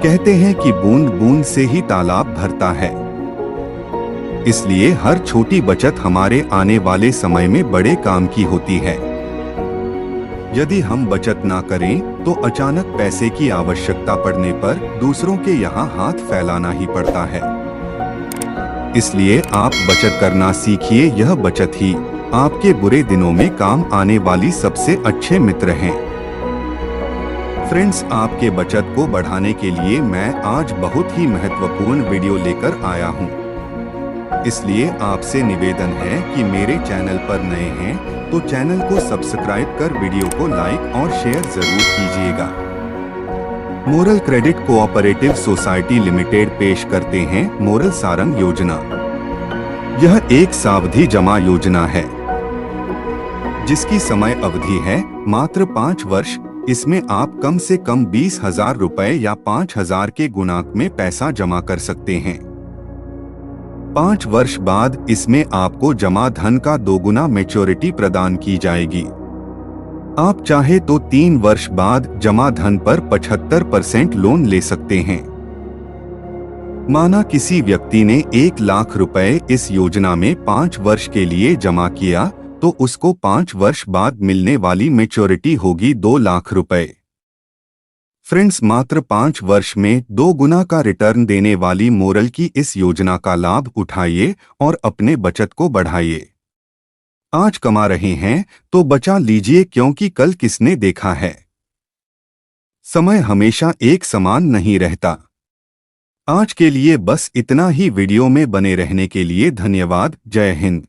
कहते हैं कि बूंद बूंद से ही तालाब भरता है, इसलिए हर छोटी बचत हमारे आने वाले समय में बड़े काम की होती है। यदि हम बचत ना करें तो अचानक पैसे की आवश्यकता पड़ने पर दूसरों के यहाँ हाथ फैलाना ही पड़ता है। इसलिए आप बचत करना सीखिए। यह बचत ही आपके बुरे दिनों में काम आने वाली सबसे अच्छे मित्र हैं। फ्रेंड्स, आपके बचत को बढ़ाने के लिए मैं आज बहुत ही महत्वपूर्ण वीडियो लेकर आया हूँ। इसलिए आपसे निवेदन है कि मेरे चैनल पर नए हैं तो चैनल को सब्सक्राइब कर वीडियो को लाइक और शेयर जरूर कीजिएगा। Moral credit cooperative society limited पेश करते हैं मोरल सारंग योजना। यह एक सावधि जमा योजना है जिसकी समय अवधि है मात्र 5 वर्ष। इसमें आप कम से कम 20,000 रुपए या 5,000 के गुणांक में पैसा जमा कर सकते हैं। 5 वर्ष बाद इसमें आपको जमा धन का 2 गुना मैच्योरिटी प्रदान की जाएगी। आप चाहे तो 3 वर्ष बाद जमा धन पर 75% लोन ले सकते हैं। माना किसी व्यक्ति ने 1 लाख रुपए इस योजना में 5 वर्ष के लिए जमा किया तो उसको 5 वर्ष बाद मिलने वाली मैच्योरिटी होगी 2 लाख रुपए। फ्रेंड्स, मात्र 5 वर्ष में 2 गुना का रिटर्न देने वाली मोरल की इस योजना का लाभ उठाइए और अपने बचत को बढ़ाइए। आज कमा रहे हैं तो बचा लीजिए, क्योंकि कल किसने देखा है। समय हमेशा एक समान नहीं रहता। आज के लिए बस इतना ही। वीडियो में बने रहने के लिए धन्यवाद। जय हिंद।